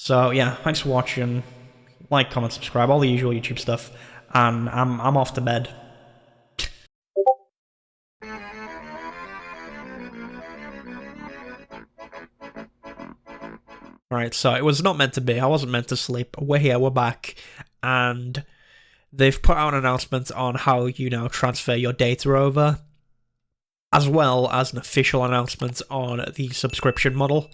So yeah, thanks for watching. Like, comment, subscribe, all the usual YouTube stuff, and I'm off to bed. Alright, so it was not meant to be. I wasn't meant to sleep. We're here, we're back, and they've put out an announcement on how you now transfer your data over, as well as an official announcement on the subscription model,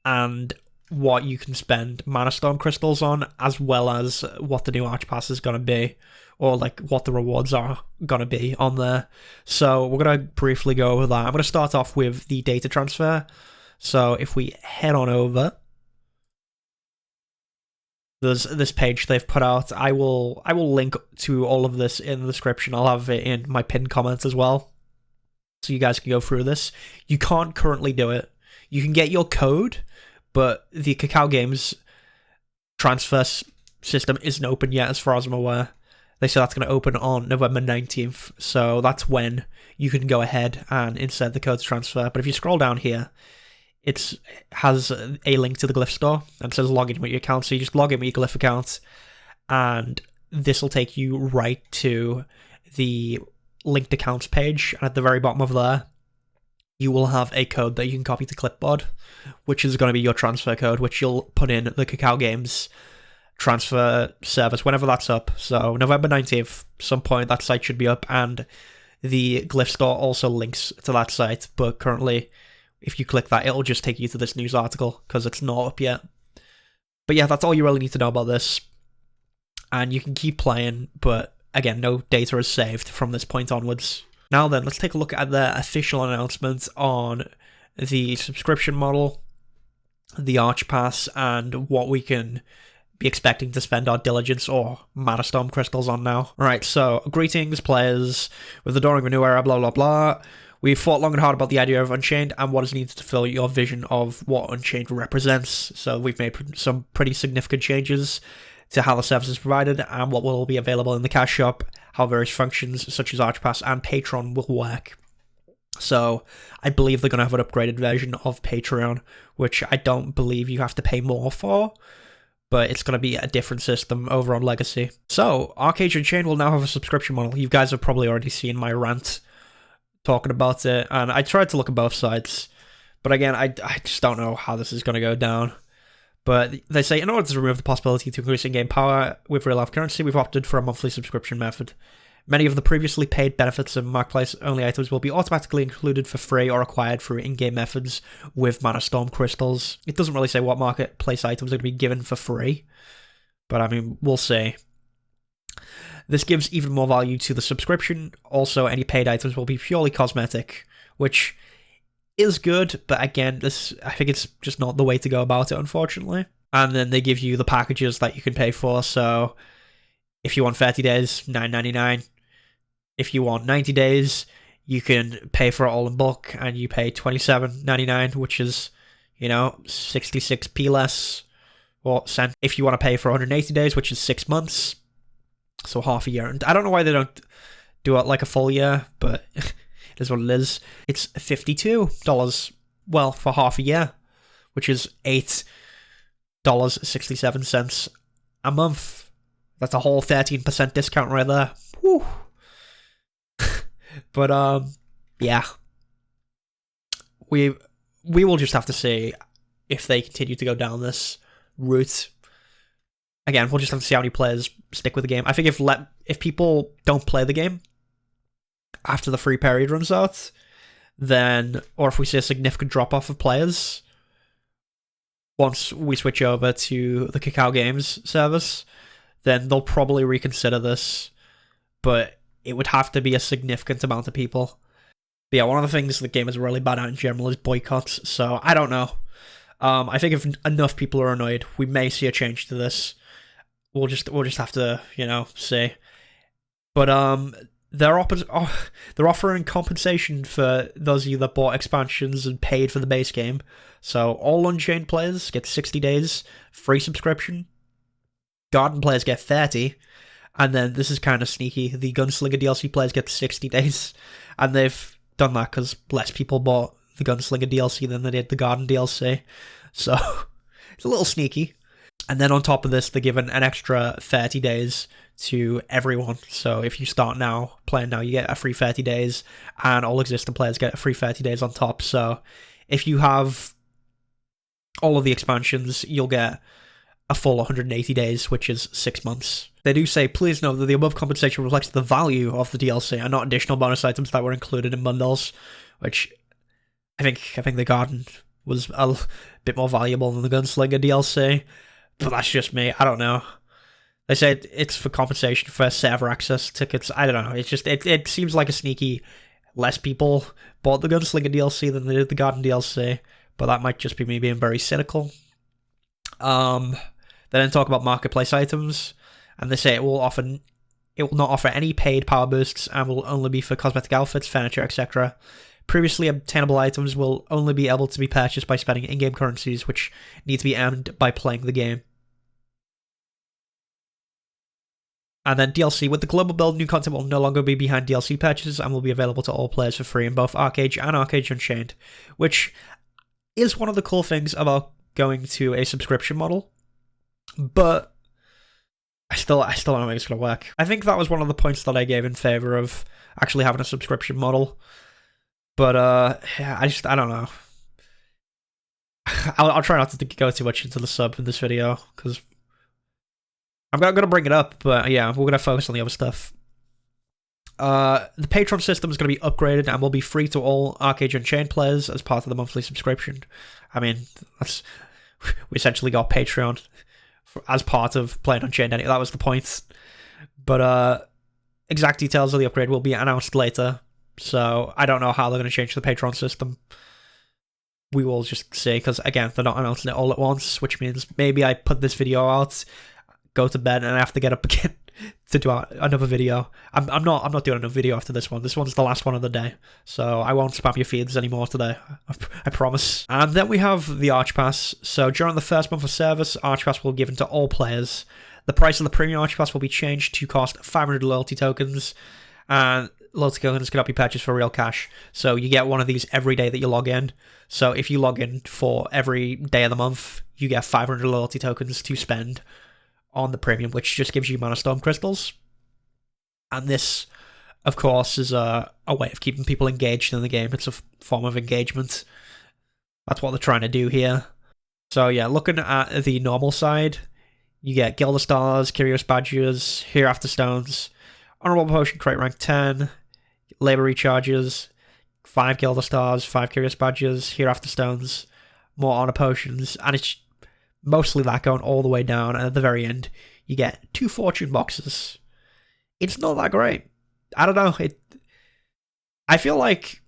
and what you can spend Manastorm crystals on, as well as what the new Archepass is going to be, or like what the rewards are going to be on there. So we're going to briefly go over that. I'm going to start off with the data transfer. So if we head on over, there's this page they've put out. I will link to all of this in the description. I'll have it in my pinned comments as well, so you guys can go through this. You can't currently do it. You can get your code, but the Kakao Games transfer system isn't open yet, as far as I'm aware. They said that's going to open on November 19th, so that's when you can go ahead and insert the code to transfer. But if you scroll down here, it has a link to the Glyph store, and it says log in with your account, so you just log in with your Glyph account, and this will take you right to the linked accounts page, and at the very bottom of there, you will have a code that you can copy to clipboard, which is going to be your transfer code, which you'll put in the Kakao Games transfer service whenever that's up. So November 19th, some point, that site should be up, and the Glyph store also links to that site, but currently, if you click that, it'll just take you to this news article, because it's not up yet. But yeah, that's all you really need to know about this, and you can keep playing, but again, no data is saved from this point onwards. Now then, let's take a look at the official announcement on the subscription model, the Archepass, and what we can be expecting to spend our Diligence or Manastorm crystals on now. Alright, so, greetings players, with the dawning of a new era, blah blah blah. We've thought long and hard about the idea of Unchained and what is needed to fill your vision of what Unchained represents. So we've made some pretty significant changes to how the service is provided and what will be available in the cash shop, how various functions such as Archepass and Patreon will work. So I believe they're going to have an upgraded version of Patreon, which I don't believe you have to pay more for, but it's going to be a different system over on Legacy. So ArcheAge Unchained will now have a subscription model. You guys have probably already seen my rant talking about it, and I tried to look at both sides, but again, I just don't know how this is going to go down. But they say, in order to remove the possibility to increase in-game power with real-life currency, we've opted for a monthly subscription method. Many of the previously paid benefits of marketplace-only items will be automatically included for free or acquired through in-game methods with Manastorm crystals. It doesn't really say what marketplace items are going to be given for free, but I mean, we'll see. This gives even more value to the subscription. Also, any paid items will be purely cosmetic, which is good, but again, I think it's just not the way to go about it, unfortunately. And then they give you the packages that you can pay for, so if you want 30 days, $9.99. If you want 90 days, you can pay for it all in bulk, and you pay $27.99, which is, 66p less, or cent. If you want to pay for 180 days, which is 6 months, so half a year. And I don't know why they don't do it like a full year, but it is what it is. It's $52, well, for half a year, which is $8.67 a month. That's a whole 13% discount right there. Whew. But, yeah. We will just have to see if they continue to go down this route. Again, we'll just have to see how many players stick with the game. I think if people don't play the game after the free period runs out, then, or if we see a significant drop-off of players once we switch over to the Kakao Games service, then they'll probably reconsider this, but it would have to be a significant amount of people. But yeah, one of the things the game is really bad at in general is boycotts, so I don't know. I think if enough people are annoyed, we may see a change to this. We'll just have to, see. But they're offering compensation for those of you that bought expansions and paid for the base game. So all Unchained players get 60 days free subscription. Garden players get 30, and then this is kind of sneaky. The Gunslinger DLC players get 60 days, and they've done that because less people bought the Gunslinger DLC than they did the Garden DLC. So it's a little sneaky. And then on top of this, they're given an extra 30 days to everyone. So if you start now, playing now, you get a free 30 days, and all existing players get a free 30 days on top. So if you have all of the expansions, you'll get a full 180 days, which is 6 months. They do say, please note that the above compensation reflects the value of the DLC and not additional bonus items that were included in bundles, which I think the garden was a bit more valuable than the Gunslinger DLC, but that's just me. I don't know. They said it's for compensation for server access tickets. I don't know. It's just it seems like a sneaky. Less people bought the Gunslinger DLC than they did the Garden DLC, but that might just be me being very cynical. They then talk about marketplace items, and they say it will not offer any paid power boosts and will only be for cosmetic outfits, furniture, etc. Previously obtainable items will only be able to be purchased by spending in-game currencies, which need to be earned by playing the game. And then DLC. With the global build, new content will no longer be behind DLC purchases and will be available to all players for free in both ArcheAge and ArcheAge Unchained, which is one of the cool things about going to a subscription model. But I still don't know if it's going to work. I think that was one of the points that I gave in favor of actually having a subscription model. But yeah, I don't know. I'll try not to go too much into the sub in this video, because I'm going to bring it up, but yeah, we're going to focus on the other stuff. The Patreon system is going to be upgraded and will be free to all ArcheAge Unchained players as part of the monthly subscription. I mean, we essentially got Patreon as part of playing Unchained anyway. That was the point. But exact details of the upgrade will be announced later, so I don't know how they're going to change the Patreon system. We will just see, because again, they're not announcing it all at once, which means maybe I put this video out, go to bed, and I have to get up again to do another video. I'm not doing another video after this one. This one's the last one of the day, so I won't spam your feeds anymore today. I promise. And then we have the Archepass. So during the first month of service, Archepass will be given to all players. The price of the premium Archepass will be changed to cost 500 loyalty tokens, and loyalty tokens cannot be purchased for real cash. So you get one of these every day that you log in. So if you log in for every day of the month, you get 500 loyalty tokens to spend on the premium, which just gives you Manastorm crystals. And this, of course, is a way of keeping people engaged in the game. It's a form of engagement. That's what they're trying to do here. So yeah, looking at the normal side, you get Gilder Stars, Curious Badges, Hereafter Stones, Honorable Potion Crate Rank 10, Labor Recharges, 5 Gilder Stars, 5 Curious Badges, Hereafter Stones, more Honor Potions, and it's mostly that going all the way down, and at the very end, you get 2 Fortune Boxes. It's not that great. I don't know. I feel like,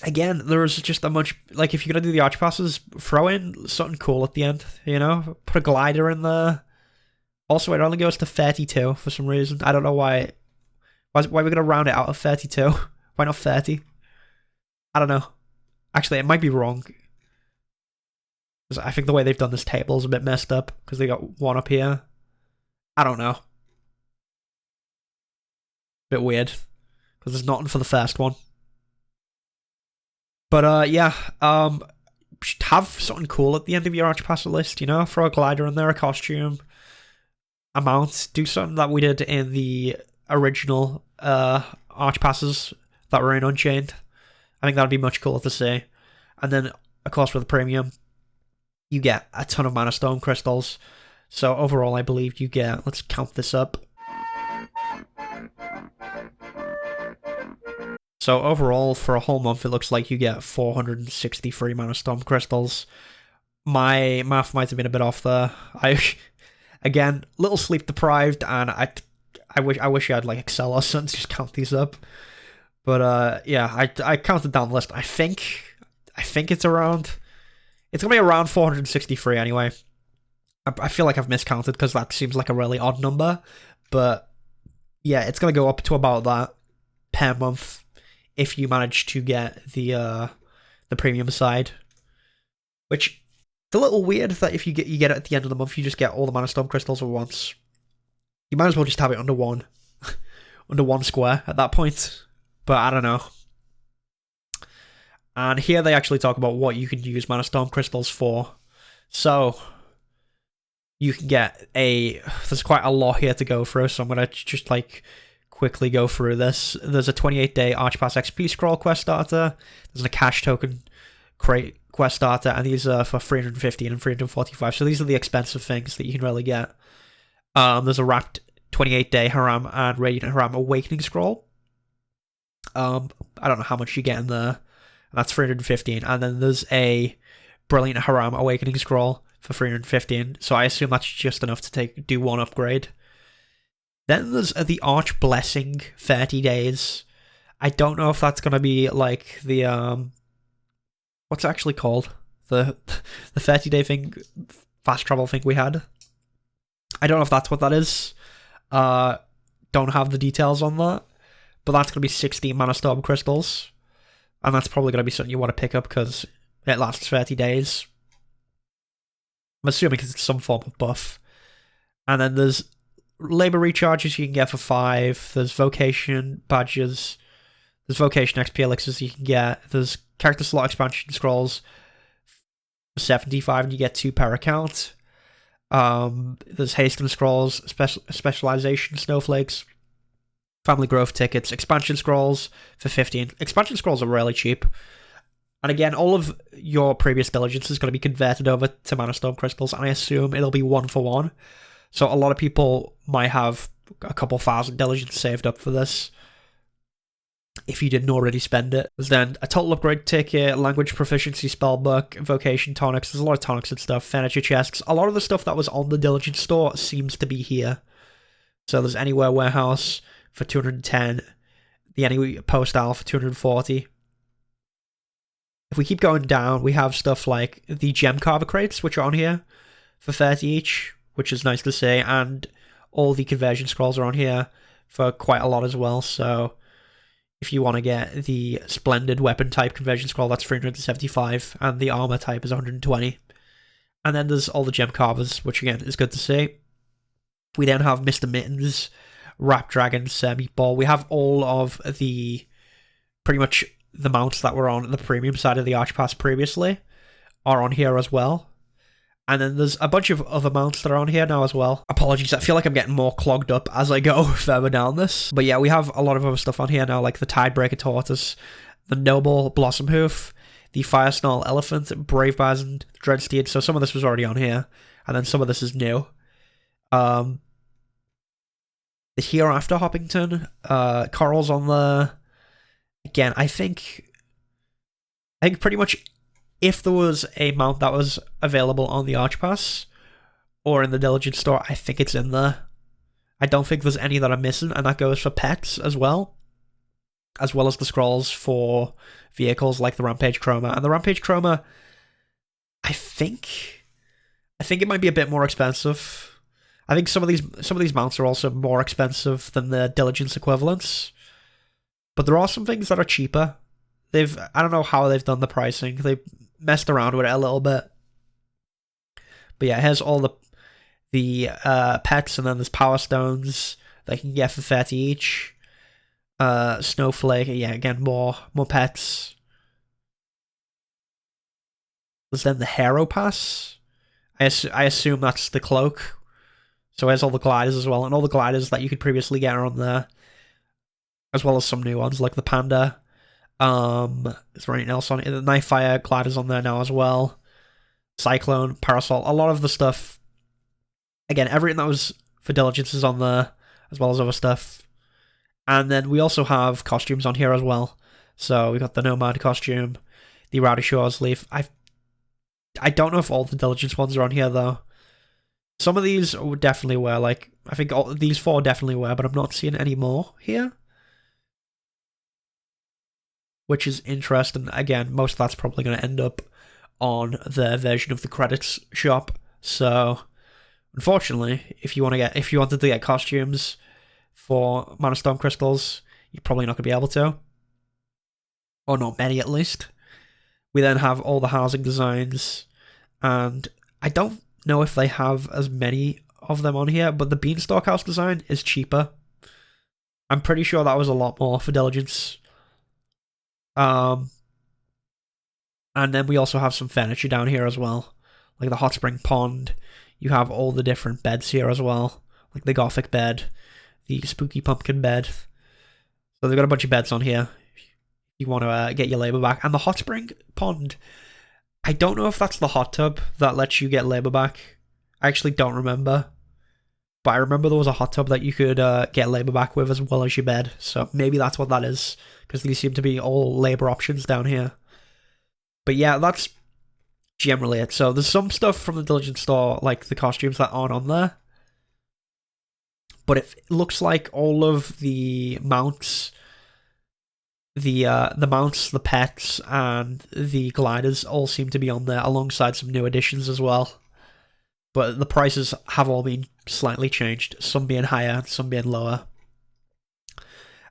again, there's just a much, like, if you're going to do the Archepasses, throw in something cool at the end, you know? Put a glider in there. Also, it only goes to 32 for some reason. I don't know why. Why we're going to round it out of 32? Why not 30? I don't know. Actually, it might be wrong. I think the way they've done this table is a bit messed up, because they got 1 up here. I don't know. Bit weird, because there's nothing for the first one. But yeah, should have something cool at the end of your Archepass list, you know? Throw a glider in there, a costume, a mount. Do something that we did in the original Archepasses that were in Unchained. I think that would be much cooler to see. And then, of course, with the premium, you get a ton of Manastorm crystals. So overall, I believe you get, let's count this up. So overall, for a whole month, it looks like you get 463 Manastorm crystals. My math might have been a bit off there. Again, little sleep deprived, and I wish I had like Excel or something to just count these up. But yeah, I counted down the list. I think it's around. It's going to be around 463 anyway. I feel like I've miscounted, because that seems like a really odd number. But yeah, it's going to go up to about that per month if you manage to get the premium side. Which, it's a little weird that if you get it at the end of the month, you just get all the Manastorm crystals at once. You might as well just have it under one square at that point. But I don't know. And here they actually talk about what you can use Manastorm crystals for. So, you can get there's quite a lot here to go through, so I'm going to just like quickly go through this. There's a 28-day Archepass XP scroll quest starter, there's a cash token crate quest starter, and these are for 315 and 345, so these are the expensive things that you can really get. There's a wrapped 28-day Haram and Radiant Haram Awakening scroll. I don't know how much you get in there. That's 315, and then there's a Brilliant Haram Awakening scroll for 315, so I assume that's just enough to do one upgrade. Then there's the Arch Blessing 30 days. I don't know if that's going to be like the, what's it actually called? The 30-day thing, fast travel thing we had. I don't know if that's what that is. Don't have the details on that. But that's going to be 16 Manastorm crystals. And that's probably going to be something you want to pick up because it lasts 30 days. I'm assuming because it's some form of buff. And then there's labor recharges you can get for 5. There's vocation badges. There's vocation XP elixirs you can get. There's character slot expansion scrolls for 75 and you get 2 per account. There's hasten scrolls, specialization snowflakes, family growth tickets, expansion scrolls for 15. Expansion scrolls are really cheap. And again, all of your previous diligence is going to be converted over to Manastorm crystals, and I assume it'll be 1-for-1. So a lot of people might have a couple thousand diligence saved up for this if you didn't already spend it. There's then a total upgrade ticket, language proficiency spellbook, vocation tonics. There's a lot of tonics and stuff, furniture chests. A lot of the stuff that was on the diligence store seems to be here. So there's Anywhere Warehouse for 210, the Any Post Owl for 240. If we keep going down, we have stuff like the Gem Carver crates, which are on here for 30 each, which is nice to see, and all the conversion scrolls are on here for quite a lot as well. So if you want to get the Splendid Weapon type conversion scroll, that's 375, and the Armor type is 120. And then there's all the Gem Carvers, which again is good to see. We then have Mr. Mittens, Rap Dragon, Sir Meatball. We have all of the, pretty much the mounts that were on the premium side of the Archepass previously are on here as well. And then there's a bunch of other mounts that are on here now as well. Apologies, I feel like I'm getting more clogged up as I go further down this. But yeah, we have a lot of other stuff on here now, like the Tidebreaker Tortoise, the Noble Blossom Hoof, the Fire Snarl Elephant, Brave Bison, Dreadsteed. So some of this was already on here, and then some of this is new. The Hereafter Hoppington, Coral's on there. Again, I think pretty much if there was a mount that was available on the Archepass or in the Diligence store, I think it's in there. I don't think there's any that are missing, and that goes for pets as well as the scrolls for vehicles like the Rampage Chroma. And the Rampage Chroma, I think it might be a bit more expensive. I think some of these mounts are also more expensive than the Diligence equivalents. But there are some things that are cheaper. I don't know how they've done the pricing. They've messed around with it a little bit. But yeah, here's all the pets, and then there's Power Stones that you can get for 30 each. Snowflake, yeah, again, more pets. There's then the Hero Pass. I assume that's the cloak. So here's all the gliders as well, and all the gliders that you could previously get are on there, as well as some new ones like the Panda. Is there anything else on it? The Knifefire glider's on there now as well. Cyclone, Parasol, a lot of the stuff. Again, everything that was for Diligence is on there, as well as other stuff. And then we also have costumes on here as well. So we got the Nomad costume, the Rowdy Shores leaf. I don't know if all the Diligence ones are on here though. Some of these definitely were, like, I think these 4 definitely were, but I'm not seeing any more here, which is interesting. Again, most of that's probably going to end up on their version of the credits shop. So, unfortunately, if you wanted to get costumes for Manastorm crystals, you're probably not going to be able to, or not many at least. We then have all the housing designs, and I don't know if they have as many of them on here, but the Beanstalk house design is cheaper. I'm pretty sure that was a lot more for Diligence. And then we also have some furniture down here as well, like the Hot Spring Pond. You have all the different beds here as well, like the Gothic bed, the Spooky Pumpkin bed. So they've got a bunch of beds on here. You want to get your labour back. And the hot spring pond, I don't know if that's the hot tub that lets you get labour back. I actually don't remember. But I remember there was a hot tub that you could get labour back with as well as your bed. So maybe that's what that is, because these seem to be all labour options down here. But yeah, that's generally it. So there's some stuff from the Diligence store, like the costumes that aren't on there. But it looks like all of the mounts, the mounts, the pets, and the gliders all seem to be on there alongside some new additions as well. But the prices have all been slightly changed, some being higher, some being lower.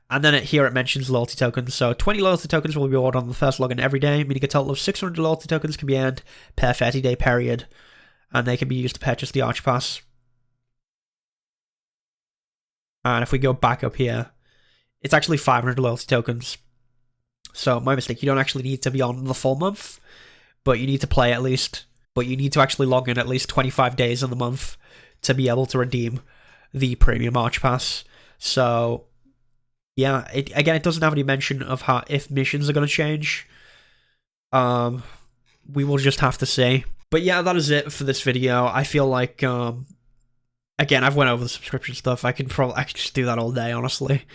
And then here it mentions loyalty tokens. So 20 loyalty tokens will be awarded on the first login every day, meaning a total of 600 loyalty tokens can be earned per 30-day period. And they can be used to purchase the Archepass. And if we go back up here, it's actually 500 loyalty tokens. So my mistake, you don't actually need to be on the full month, but you need to play at least... But you need to actually log in at least 25 days in the month to be able to redeem the premium Archepass. So, yeah, it doesn't have any mention of how if missions are going to change. We will just have to see. But yeah, that is it for this video. I feel like, again, I've went over the subscription stuff. I could just do that all day, honestly.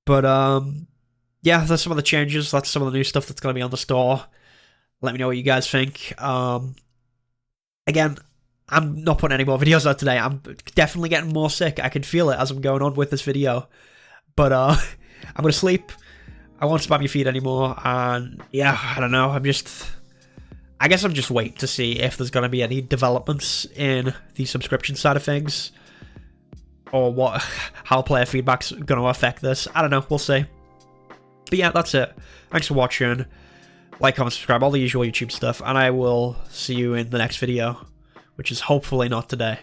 But, yeah, that's some of the changes. That's some of the new stuff that's going to be on the store. Let me know what you guys think. Again, I'm not putting any more videos out today. I'm definitely getting more sick. I can feel it as I'm going on with this video. But I'm going to sleep. I won't spam your feed anymore. And yeah, I don't know. I guess I'm just waiting to see if there's going to be any developments in the subscription side of things. Or how player feedback's going to affect this. I don't know. We'll see. But yeah, that's it. Thanks for watching. Like, comment, subscribe, all the usual YouTube stuff, and I will see you in the next video, which is hopefully not today.